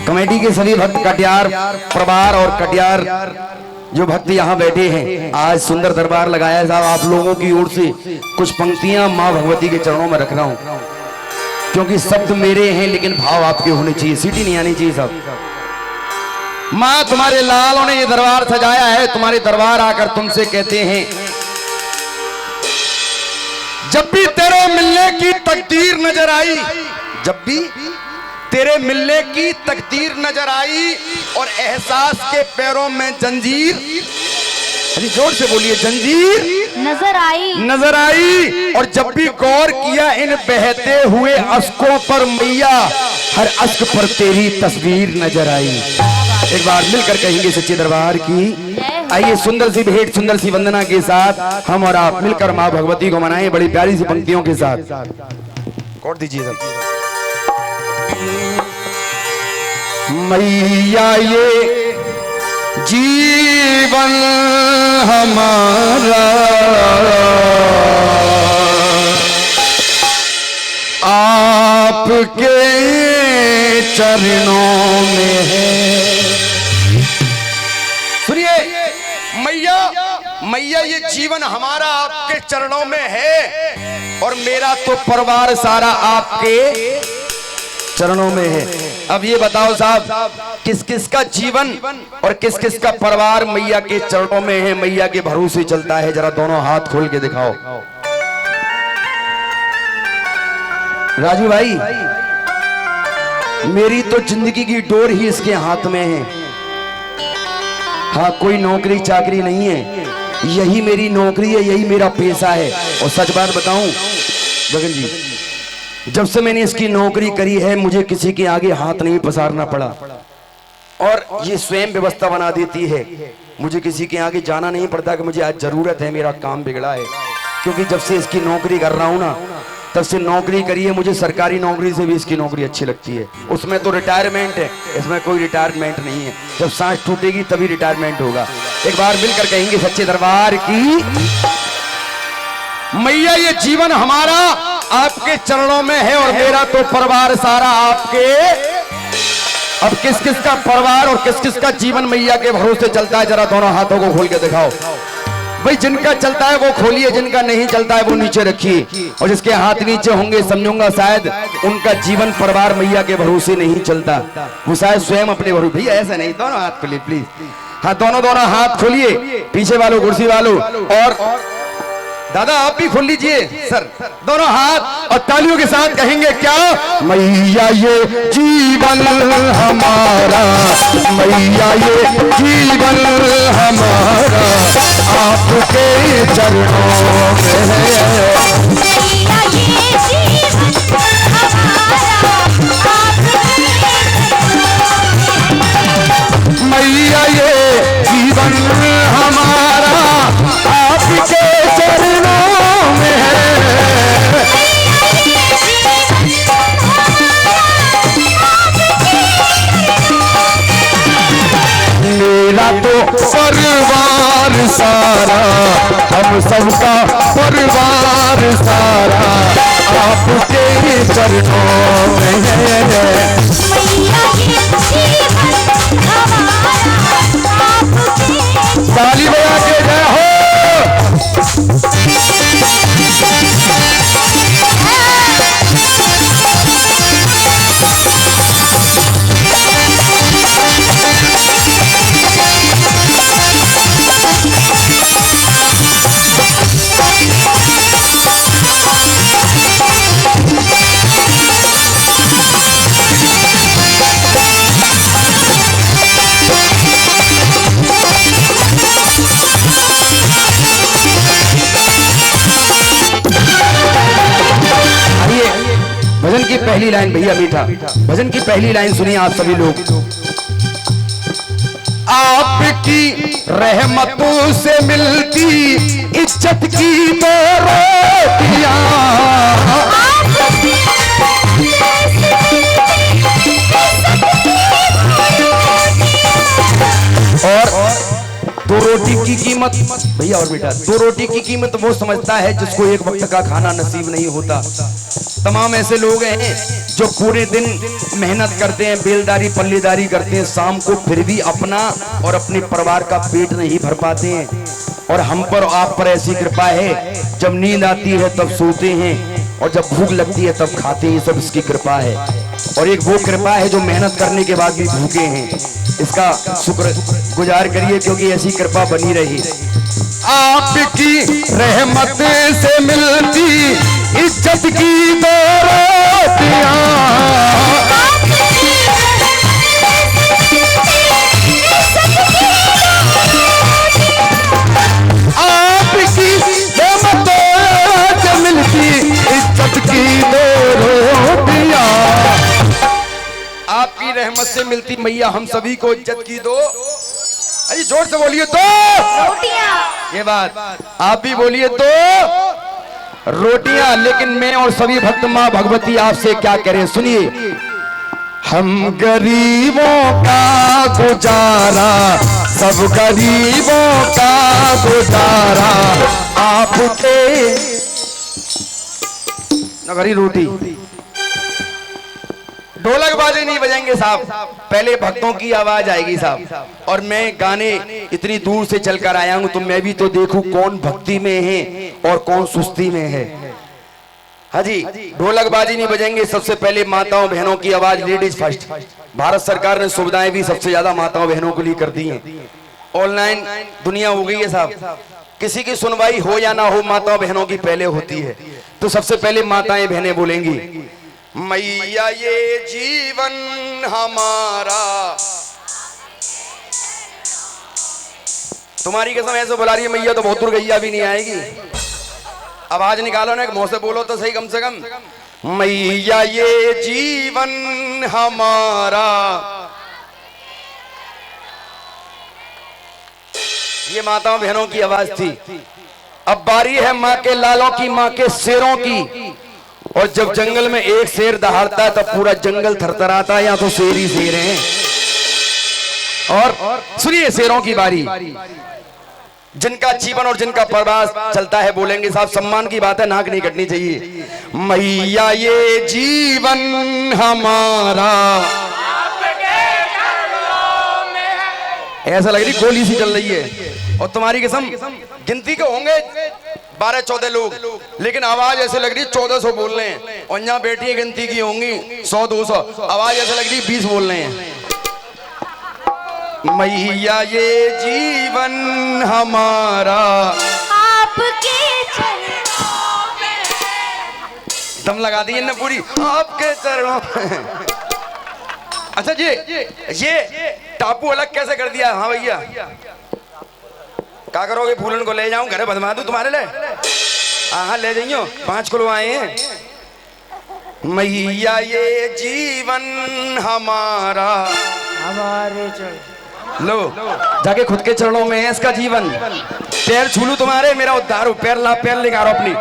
Committee के सभी भक्त कटियार प्रभार और कटियार जो भक्त यहाँ बैठे हैं, आज सुंदर दरबार लगाया है साहब। आप लोगों की ओर से कुछ पंक्तियां माँ भगवती के चरणों में रख रहा हूँ, क्योंकि शब्द मेरे हैं लेकिन भाव आपके होने चाहिए, सीटी नहीं आनी चाहिए साहब। माँ तुम्हारे लालों ने ये दरबार सजाया है, तुम्हारे दरबार आकर तुमसे कहते हैं, जब भी तेरे मिलने की तकदीर नजर आई, जब भी तेरे मिलने की तकदीर नजर आई और एहसास के पैरों में जंजीर, अरे जोर से बोलिए, जंजीर नजर आई और जब भी गौर किया इन बहते हुए अश्कों पर मैया, हर अश्क पर तेरी तस्वीर नजर आई। एक बार मिलकर कहेंगे सच्चे दरबार की। आइए सुंदर सी भेंट, सुंदर सी वंदना के साथ हम और आप मिलकर माँ भगवती को मनाएं बड़ी प्यारी सी पंक्तियों के साथ। कोट दीजिए सब। मैया ये जीवन हमारा आपके चरणों में है। सुनिए, मैया ये जीवन हमारा आपके चरणों में है और मेरा तो परिवार सारा आपके चरणों में है। अब ये बताओ साहब, किस किस का जीवन और किस किस का परिवार मैया के चरणों में है, मैया के भरोसे चलता है? जरा दोनों हाथ खोल के दिखाओ। राजू भाई, मेरी तो जिंदगी की डोर ही इसके हाथ में है। हाँ, कोई नौकरी चाकरी नहीं है, यही मेरी नौकरी है, यही मेरा पेशा है। और सच बात बताऊं गगन जी, जब से मैंने इसकी नौकरी करी है मुझे किसी के आगे हाथ नहीं पसारना पड़ा और ये स्वयं व्यवस्था बना देती है, मुझे किसी के आगे जाना नहीं पड़ता कि मुझे आज जरूरत है, मेरा काम बिगड़ा है। क्योंकि जब से इसकी नौकरी कर रहा हूं ना, तब से नौकरी करी है, मुझे सरकारी नौकरी से भी इसकी नौकरी अच्छी लगती है। उसमें तो रिटायरमेंट है, इसमें कोई रिटायरमेंट नहीं है। जब सांस टूटेगी तभी रिटायरमेंट होगा। एक बार मिलकर कहेंगे सच्चे दरबार की। मैया ये जीवन हमारा आपके चरणों में है और मेरा तो परिवार सारा आपके। अब किस किस का परिवार और किस किस का जीवन मैया के भरोसे चलता है? जरा दोनों हाथों को खोल के दिखाओ भाई। जिनका चलता है वो खोलिए, जिनका नहीं चलता है वो नीचे रखिए। और जिसके हाथ नीचे होंगे समझूंगा शायद उनका जीवन परिवार मैया के भरोसे नहीं चलता, वो शायद स्वयं अपने भरोसे। भैया ऐसा नहीं, दोनों हाथ खोलिए प्लीज। हाँ, दोनों हाथ खोलिए, पीछे वालों, कुर्सी वालों, और दादा आप भी खोल लीजिए सर, दोनों हाथ। और तालियों के साथ कहेंगे क्या? मैया ये जीवन हमारा, मैया ये जीवन हमारा आपके चरणों में है। मैया ये जीवन हमारा मैया ये जीवन हमारा आपके चरणों में है। मेरा तो परिवार सारा, हम सबका परिवार सारा आपके चरणों में है। ताली बजा के जय हो। भजन की पहली लाइन भैया मीठा, भजन की पहली लाइन सुनिए आप सभी लोग। आपकी रहमतों से मिलती इज्जत की तो रोटियां, और दो रोटी की कीमत भैया और बेटा, दो रोटी की कीमत वो समझता है जिसको एक वक्त का खाना नसीब नहीं होता। तमाम ऐसे लोग हैं जो पूरे दिन मेहनत करते हैं, बेलदारी पल्लेदारी करते हैं, शाम को फिर भी अपना और अपने परिवार का पेट नहीं भर पाते हैं। और हम पर आप पर ऐसी कृपा है, जब नींद आती है तब सोते हैं और जब भूख लगती है तब खाते हैं। सब इसकी कृपा है। और एक वो कृपा है जो मेहनत करने के बाद भी भूखे हैं, इसका शुक्र गुजार करिए, क्योंकि ऐसी कृपा बनी रही। आपकी रहमत से मिलती इज्जत की दो रोटियां, आपकी रहमत से मिलती इज्जत की दो रोटियां, आपकी रहमत से मिलती मैया हम सभी को इज्जत की दो, अरे जोर से बोलिए, दो रोटियां। ये बात आप भी बोलिए, दो रोटियां। लेकिन मैं और सभी भक्त मां भगवती आपसे क्या करें, सुनिए। हम गरीबों का गुजारा, सब गरीबों का गुजारा, आपके नगरी रोटी। ढोलक बाजे नहीं बजाएंगे साहब, पहले भक्तों की आवाज आएगी साहब। और मैं गाने इतनी दूर से चलकर आया हूं तो मैं भी तो देखूं कौन भक्ति में है और कौन सुस्ती में है। हाँ जी, ढोलक बाजी नहीं बजाएंगे। सबसे पहले माताओं बहनों की आवाज, लेडीज फर्स्ट। भारत सरकार ने सुविधाएं भी सबसे ज्यादा माताओं बहनों के लिए कर दी हैं। ऑनलाइन दुनिया हो गई है साहब, किसी की सुनवाई हो या ना हो माताओं बहनों की पहले होती है। तो सबसे पहले माताएं बहनें बोलेंगी, मैया ये जीवन हमारा, तुम्हारी कसम ऐसे बुला रही है मैया तो बहुत दूर गैया भी नहीं आएगी। आवाज निकालो ना, मुंह से बोलो तो सही कम से कम। मैया ये जीवन हमारा, ये माताओं बहनों की आवाज थी। अब बारी है माँ के लालों की, माँ के शेरों की। और जब जंगल में एक शेर दहाड़ता है तब पूरा जंगल थरथराता है, या तो शेर ही शेर हैं। और सुनिए शेरों की बारी, जिनका जीवन और जिनका प्रवास चलता है बोलेंगे साहब। सम्मान की बात है, नाक नहीं कटनी चाहिए। मैया ये जीवन हमारा, ऐसा लग रही गोली सी चल रही है। और तुम्हारी कसम गिनती के होंगे 12-14 लोग, लेकिन आवाज ऐसे लग रही 1400 बोल रहे हैं। और यहाँ बैठी गिनती की होंगी 100-200, आवाज ऐसे लग रही 20 बोल रहे हैं। मैया ये जीवन हमारा, आपके चरणों में, दम लगा दी इन्हें पूरी, आपके चरणों में। अच्छा जी, ये टापू अलग कैसे कर दिया? हाँ भैया, क्या करोगे? फूलन को ले जाऊं, घर बंधवा दूं तुम्हारे लिए? हाँ ले जाइयो, 5 किलो आए हैं। मैया ये जीवन हमारा, हमारे लो जाके खुद के चरणों में है इसका जीवन। पैर छू लूं तुम्हारे, मेरा उद्धार हो। पैर ला, पैर निकालो अपनी।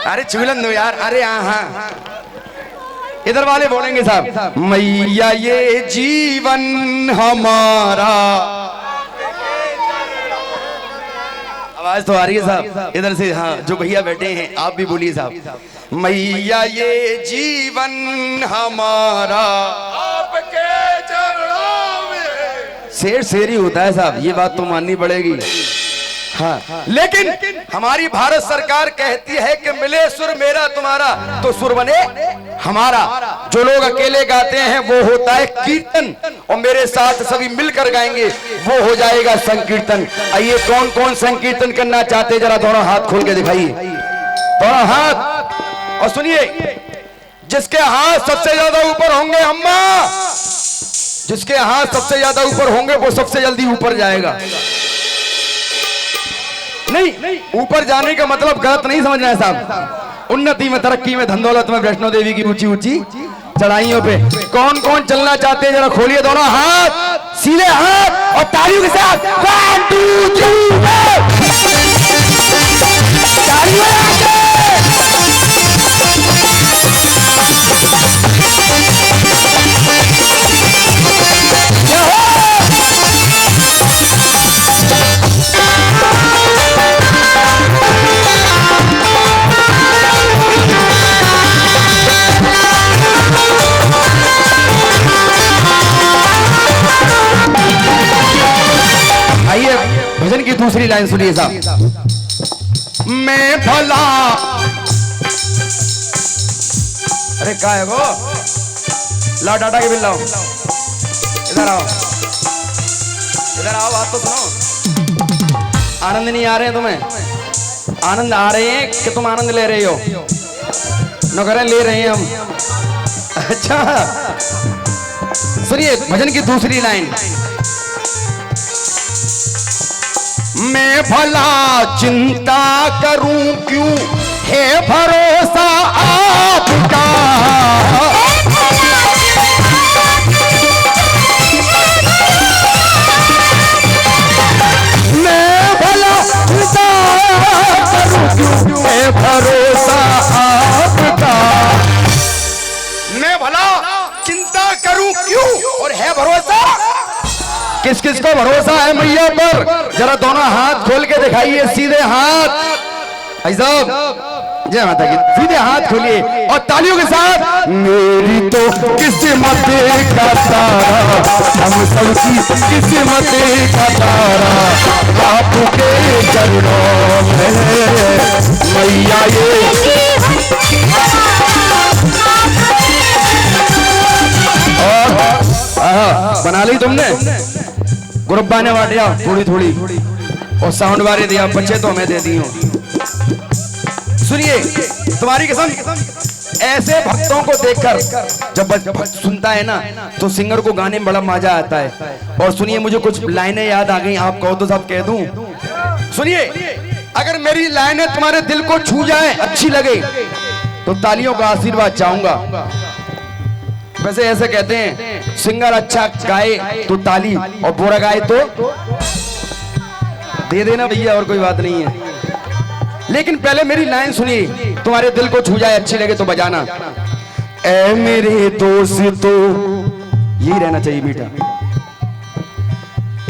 अरे छूलन दो यार। अरे हाँ, इधर वाले बोलेंगे साहब, मैया ये जीवन हमारा। आवाज तो आ रही है साहब इधर से? हाँ, जो भैया बैठे हैं आप भी बोलिए साहब, मैया ये जीवन हमारा, आपके चरणों में। शेर शेर ही होता है साहब, ये बात तो माननी पड़ेगी। हाँ, लेकिन हमारी भारत सरकार कहती है कि मिले सुर मेरा तुम्हारा तो सुर बने हमारा। जो लोग अकेले गाते हैं वो होता है कीर्तन, और मेरे साथ सभी मिलकर गाएंगे वो हो जाएगा संकीर्तन। आइए, कौन कौन संकीर्तन करना चाहते, जरा दोनों हाथ खोल के दिखाइए, दोनों हाथ। और सुनिए, जिसके हाथ सबसे ज्यादा ऊपर होंगे, अम्मा, जिसके हाथ सबसे ज्यादा ऊपर होंगे वो सबसे जल्दी ऊपर जाएगा। नहीं, ऊपर जाने का मतलब गलत नहीं समझना है साहब। उन्नति में, तरक्की में, धन दौलत में, वैष्णो देवी की ऊंची ऊंची चढ़ाइयों पे कौन कौन चलना चाहते हैं, जरा खोलिए दोनों हाथ, सीधे हाथ, और तालियों के साथ 1 2 3 तालियों। दूसरी लाइन सुनिए साहब। मैं भला, अरे क्या है वो, ला डाटा के बिल लाओ, इधर आओ, इधर आओ, बात तो सुनो। आनंद नहीं आ रहे हैं तुम्हें? आनंद आ रहे हैं कि तुम आनंद ले रहे हो? नौकरे ले रहे हैं हम। अच्छा सुनिए भजन की दूसरी लाइन। मैं भला चिंता करूं क्यों है भरोसा आपका, मैं भला चिंता करूं क्यों है भरोसा आपका, मैं भला चिंता करूं क्यों और है भरोसा। किस किस को भरोसा है मैया पर? जरा दोनों हाथ खोल के दिखाइए, सीधे हाथ। भाई साहब जय माता की, सीधे हाथ खोलिए और तालियों के साथ। मेरी तो किस्मत का तारा, हम सबकी किस्मत का तारा, आपके चरणों में मैया ये। बना ली तुमने? गुरब्बा ने बांटिया थोड़ी थोड़ी और साउंड वाले दिया, बच्चे तो हमें दे दी हो। सुनिए तुम्हारी कसम, ऐसे भक्तों को देखकर जब भक्त सुनता है ना तो सिंगर को गाने में बड़ा मजा आता है। और सुनिए मुझे कुछ लाइनें याद आ गई, आप कहो तो सब कह दूं। सुनिए अगर मेरी लाइनें तुम्हारे दिल को छू जाए, अच्छी लगे तो तालियों का आशीर्वाद चाहूंगा। वैसे ऐसे कहते हैं सिंगर अच्छा गाए तो ताली और बुरा गाए तो दे देना भैया, और कोई बात नहीं है। लेकिन पहले मेरी लाइन सुनिए, तुम्हारे दिल को छू जाए, अच्छी लगे तो बजाना। ऐ मेरे दोस्तों, यही रहना चाहिए मीठा।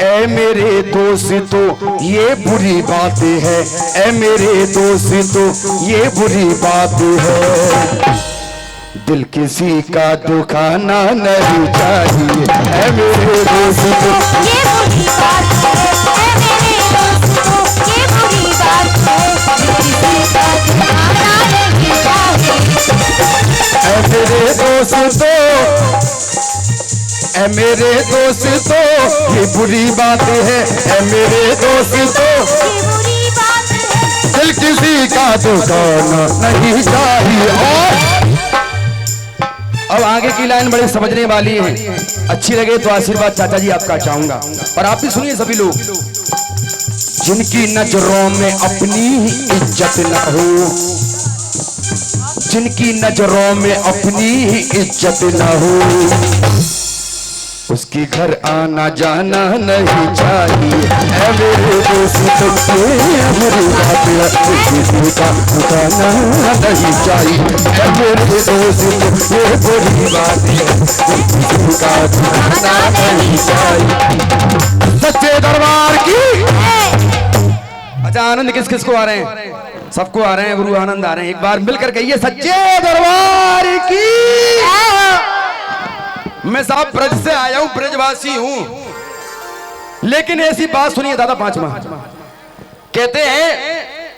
ऐ मेरे दोस्तों ये बुरी बात है, ऐ मेरे दोस्तों ये बुरी बात है, दिल किसी का दुखाना नहीं चाहिए, ऐ मेरे दोस्तों ये बुरी बात है, ऐ मेरे दोस्तों ये बुरी बात है, दिल किसी का दुखाना नहीं चाहिए, ऐ मेरे दोस्तों, ऐ मेरे दोस्तों ये बुरी बात है, ऐ मेरे दोस्तों ये बुरी बात है, दिल किसी का दुखाना नहीं चाहिए। और अब आगे की लाइन बड़ी समझने वाली है, अच्छी लगे तो आशीर्वाद चाचा जी आपका चाहूंगा। और आप भी सुनिए सभी लोग। जिनकी नजरों में अपनी इज्जत न हो, जिनकी नजरों में अपनी इज्जत न हो, उसकी घर आना जाना नहीं चाहिए, ऐ मेरे दोस्तों ये बुरी बात है, किसी का दुखाना नहीं चाहिए, ऐ मेरे दोस्तों ये बुरी बात है, किसी का दुखाना नहीं चाहिए। सच्चे दरबार की। अच्छा आनंद किस किस को आ रहे हैं? सबको आ रहे हैं, गुरु आनंद आ रहे हैं। एक बार मिलकर कहिए सच्चे दरबार की। मैं साहब ब्रज से आया हूं, ब्रजवासी हूं, लेकिन ऐसी बात सुनिए दादा पांचवा। कहते हैं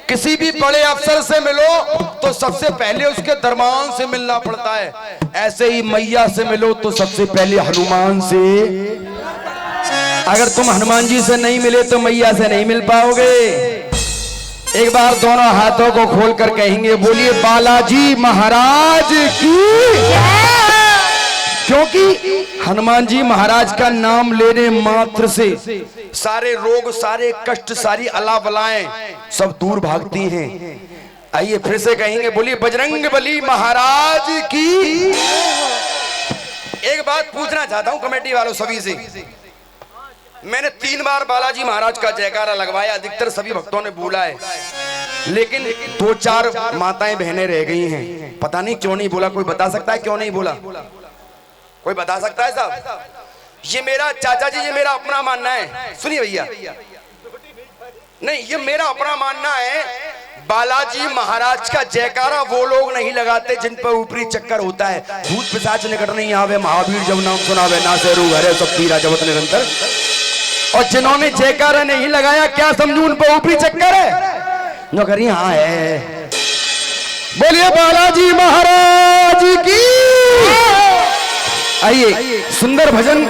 किसी भी बड़े अफसर से मिलो तो सबसे पहले उसके दरबान से मिलना पड़ता है, ऐसे ही मैया से मिलो तो सबसे पहले हनुमान से। अगर तुम हनुमान जी से नहीं मिले तो मैया से नहीं मिल पाओगे। एक बार दोनों हाथों को खोलकर कहेंगे बोलिए बालाजी महाराज की। क्योंकि हनुमान जी महाराज का नाम लेने मात्र से सारे रोग, सारे कष्ट, सारी अला बलाएं सब दूर भागती हैं। आइए फिर से कहेंगे बोलिए बजरंगबली महाराज की। एक बात पूछना चाहता हूं कमेटी वालों सभी से। मैंने 3 बार बालाजी महाराज का जयकारा लगवाया, अधिकतर सभी भक्तों ने बोला है, लेकिन 2-4 माताएं बहनें रह गई हैं। पता नहीं क्यों नहीं बोला। कोई बता सकता है क्यों नहीं बोला? कोई बता सकता है साहब? ये मेरा चाचा जी, ये मेरा अपना मानना है। सुनिए भैया, नहीं ये मेरा अपना मानना है, बालाजी महाराज का जयकारा वो लोग नहीं लगाते जिन पर ऊपरी चक्कर होता है। भूत पिशाच निकट नहीं आवे, महावीर जब नाम सुनावे, ना से रू घरे सब पीरा जगत निरंतर। और जिन्होंने जयकारा नहीं लगाया क्या समझू उन पर ऊपरी चक्कर है? नौकर यहाँ है। बोलिए बालाजी महाराज की। आइए सुंदर भजन।